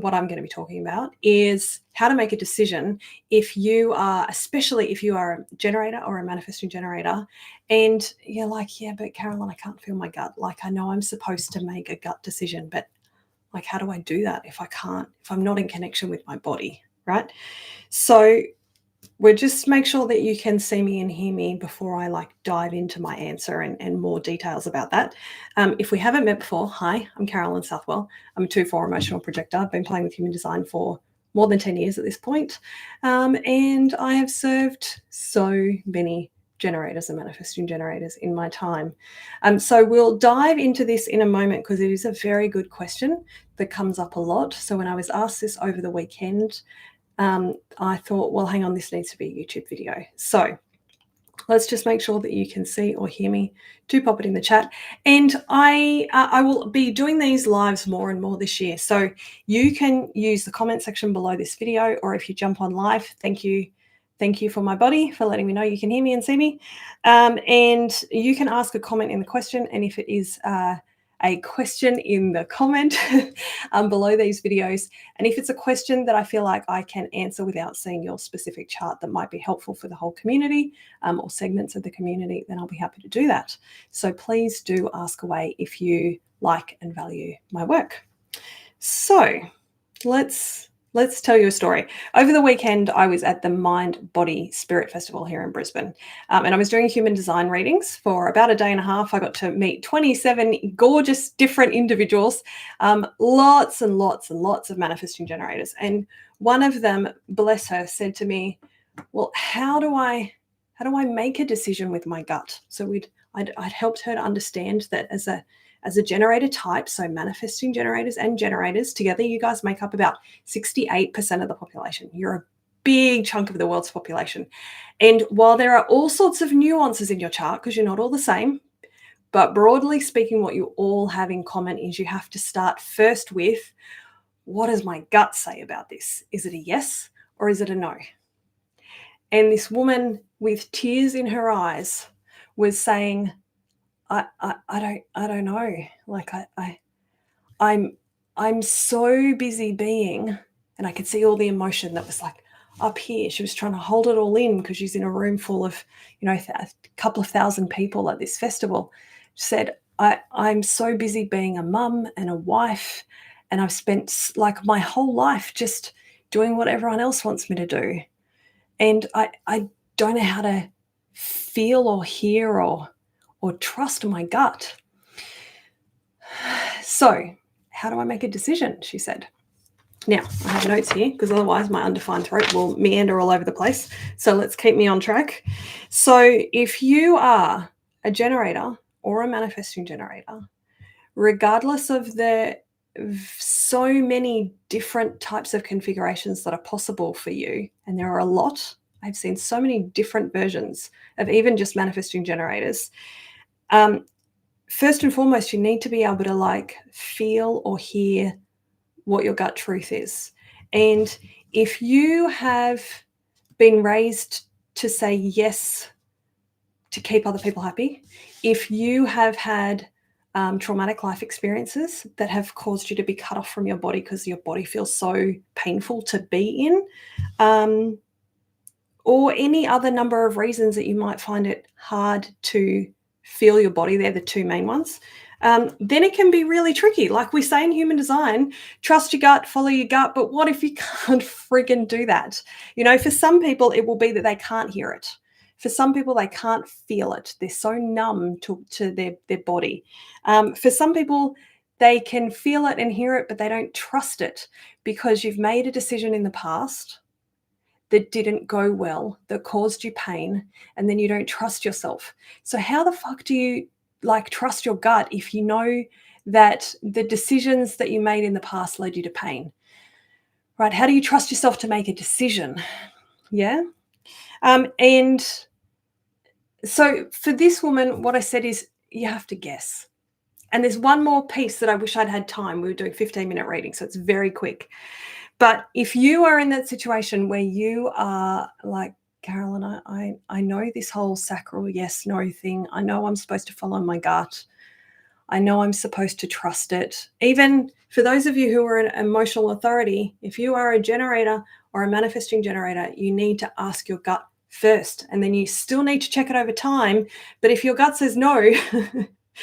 what I'm going to be talking about is how to make a decision if you are, especially if you are a generator or a manifesting generator, and you're like, yeah, but Carolyn, I can't feel my gut. Like, I know I'm supposed to make a gut decision, but like, how do I do that if I'm not in connection with my body, right? So we'll just make sure that you can see me and hear me before I like dive into my answer and more details about that. If we haven't met before, hi, I'm Carolyn Southwell. I'm a 2/4 emotional projector. I've been playing with human design for more than 10 years at this point. And I have served so many generators and manifesting generators in my time. So we'll dive into this in a moment because it is a very good question that comes up a lot. So when I was asked this over the weekend, I thought, well, hang on, this needs to be a YouTube video. So let's just make sure that you can see or hear me. Do pop it in the chat. And I will be doing these lives more and more this year. So you can use the comment section below this video, or if you jump on live, thank you. Thank you for my body for letting me know you can hear me and see me. And you can ask a comment in the question. And if it is a question in the comment below these videos, and if it's a question that I feel like I can answer without seeing your specific chart that might be helpful for the whole community or segments of the community, then I'll be happy to do that. So please do ask away if you like and value my work. So let's tell you a story. Over the weekend, I was at the Mind, Body, Spirit Festival here in Brisbane, and I was doing human design readings for about a day and a half. I got to meet 27 gorgeous different individuals, lots and lots and lots of manifesting generators. And one of them, bless her, said to me, well, how do I make a decision with my gut? So I'd helped her to understand that as a generator type, so manifesting generators and generators together, you guys make up about 68% of the population. You're a big chunk of the world's population. And while there are all sorts of nuances in your chart, because you're not all the same, but broadly speaking, what you all have in common is you have to start first with, what does my gut say about this? Is it a yes or is it a no? And this woman with tears in her eyes was saying, I don't know. Like I'm so busy being, and I could see all the emotion that was like up here. She was trying to hold it all in because she's in a room full of, a couple of thousand people at this festival. She said, I'm so busy being a mum and a wife, and I've spent like my whole life just doing what everyone else wants me to do. And I don't know how to feel or hear or trust my gut. So how do I make a decision? She said. Now, I have notes here because otherwise my undefined throat will meander all over the place. So let's keep me on track. So if you are a generator or a manifesting generator, regardless of the so many different types of configurations that are possible for you, and there are a lot, I've seen so many different versions of even just manifesting generators. First and foremost, you need to be able to like feel or hear what your gut truth is. And if you have been raised to say yes to keep other people happy, if you have had traumatic life experiences that have caused you to be cut off from your body because your body feels so painful to be in, or any other number of reasons that you might find it hard to feel your body, they're the two main ones, then it can be really tricky. Like we say in human design, trust your gut, follow your gut. But what if you can't friggin' do that? For some people, it will be that they can't hear it. For some people, they can't feel it. They're so numb to their body. For some people, they can feel it and hear it, but they don't trust it because you've made a decision in the past that didn't go well, that caused you pain, and then you don't trust yourself. So how the fuck do you trust your gut if you know that the decisions that you made in the past led you to pain? Right? How do you trust yourself to make a decision? Yeah. And so for this woman, what I said is you have to guess. And there's one more piece that I wish I'd had time. We were doing 15-minute readings, so it's very quick. But if you are in that situation where you are like, Carolyn, I know this whole sacral yes, no thing. I know I'm supposed to follow my gut. I know I'm supposed to trust it. Even for those of you who are an emotional authority, if you are a generator or a manifesting generator, you need to ask your gut first, and then you still need to check it over time. But if your gut says no,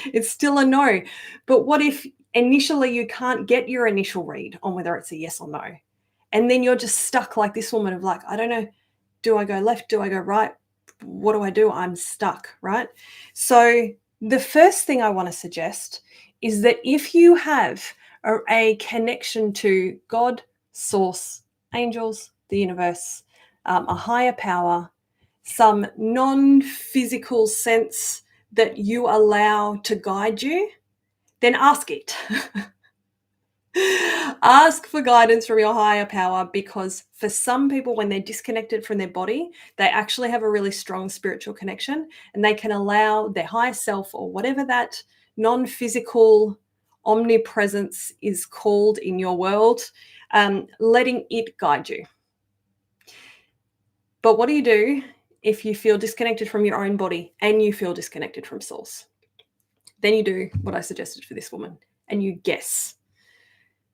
it's still a no. But what if initially you can't get your initial read on whether it's a yes or no? And then you're just stuck like this woman of like, I don't know, do I go left? Do I go right? What do I do? I'm stuck, right? So the first thing I want to suggest is that if you have a connection to God, source, angels, the universe, a higher power, some non-physical sense that you allow to guide you, then ask it. Ask for guidance from your higher power, because for some people, when they're disconnected from their body, they actually have a really strong spiritual connection, and they can allow their higher self, or whatever that non-physical omnipresence is called in your world, letting it guide you. But what do you do if you feel disconnected from your own body and you feel disconnected from source? Then you do what I suggested for this woman, and you guess.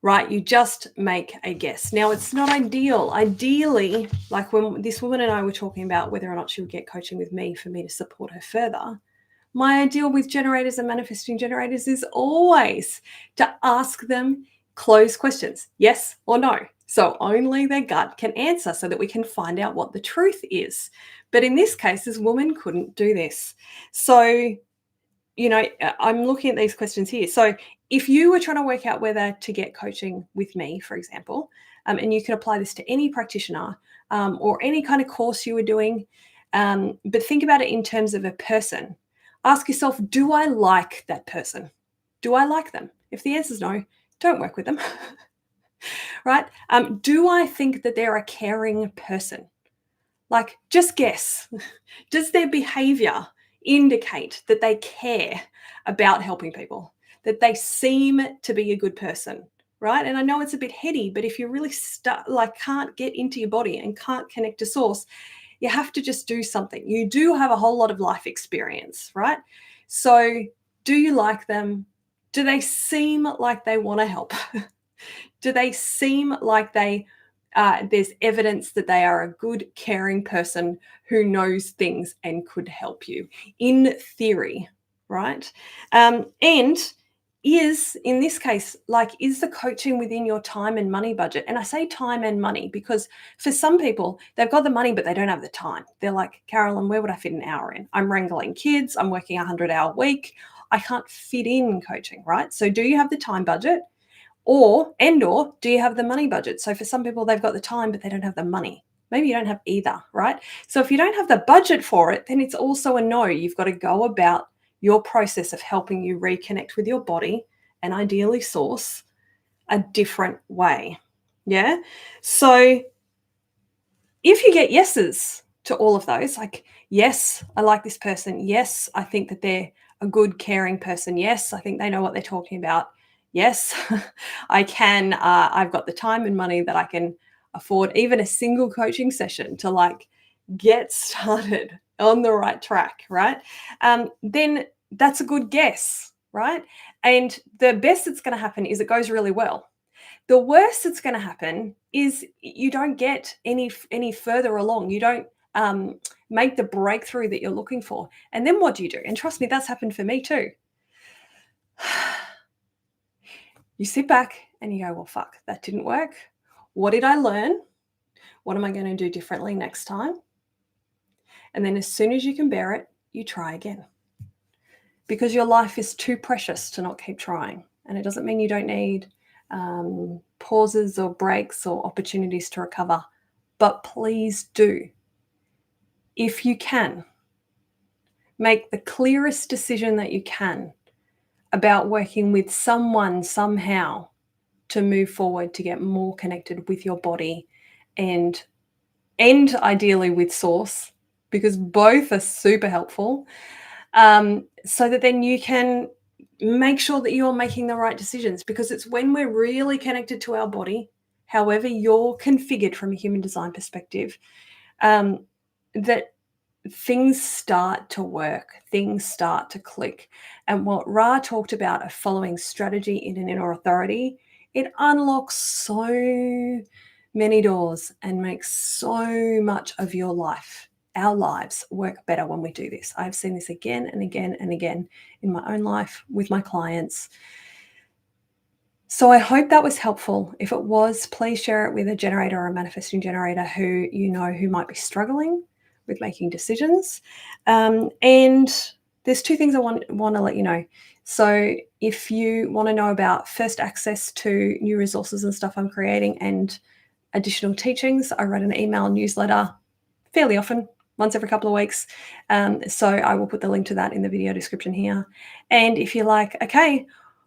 Right? You just make a guess. Now, it's not ideal. Ideally, like when this woman and I were talking about whether or not she would get coaching with me for me to support her further, my ideal with generators and manifesting generators is always to ask them closed questions, yes or no. So only their gut can answer, so that we can find out what the truth is. But in this case, this woman couldn't do this. So I'm looking at these questions here. So if you were trying to work out whether to get coaching with me, for example, and you could apply this to any practitioner or any kind of course you were doing, but think about it in terms of a person. Ask yourself, do I like that person? Do I like them? If the answer is no, don't work with them. Right? Do I think that they're a caring person? Like, just guess. Does their behavior indicate that they care about helping people, that they seem to be a good person, right? And I know it's a bit heady, but if you really can't get into your body and can't connect to source, you have to just do something. You do have a whole lot of life experience, right? So do you like them? Do they seem like they want to help? Do they seem like there's evidence that they are a good, caring person who knows things and could help you in theory, right? And is, in this case, like, is the coaching within your time and money budget? And I say time and money because for some people, they've got the money, but they don't have the time. They're like, Carolyn, where would I fit an hour in? I'm wrangling kids. I'm working a 100-hour week. I can't fit in coaching, right? So do you have the time budget? Or do you have the money budget? So for some people, they've got the time, but they don't have the money. Maybe you don't have either, right? So if you don't have the budget for it, then it's also a no. You've got to go about your process of helping you reconnect with your body and ideally source a different way. Yeah. So if you get yeses to all of those, like, yes, I like this person. Yes, I think that they're a good, caring person. Yes, I think they know what they're talking about. Yes, I can. I've got the time and money that I can afford even a single coaching session to like get started on the right track, right? Then that's a good guess, right? And the best that's going to happen is it goes really well. The worst that's going to happen is you don't get any further along. You don't make the breakthrough that you're looking for. And then what do you do? And trust me, that's happened for me too. You sit back and you go, well, fuck, that didn't work. What did I learn? What am I going to do differently next time? And then as soon as you can bear it, you try again. Because your life is too precious to not keep trying. And it doesn't mean you don't need pauses or breaks or opportunities to recover. But please do, if you can, make the clearest decision that you can about working with someone somehow to move forward, to get more connected with your body and ideally with source, because both are super helpful, so that then you can make sure that you're making the right decisions, because it's when we're really connected to our body, however you're configured from a human design perspective, that things start to work, things start to click. And what Ra talked about of following strategy in an inner authority, it unlocks so many doors and makes so much of your life, our lives, work better when we do this. I've seen this again and again and again in my own life with my clients. So I hope that was helpful. If it was, please share it with a generator or a manifesting generator who you know who might be struggling with making decisions. And there's two things I want to let you know. So if you want to know about first access to new resources and stuff I'm creating and additional teachings, I write an email newsletter fairly often, once every couple of weeks. So I will put the link to that in the video description here. And if you're like, okay,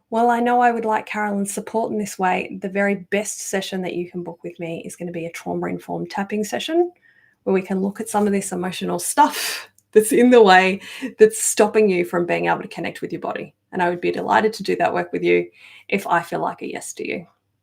well, I know I would like Carolyn's support in this way, the very best session that you can book with me is going to be a trauma-informed tapping session where we can look at some of this emotional stuff that's in the way, that's stopping you from being able to connect with your body. And I would be delighted to do that work with you if I feel like a yes to you.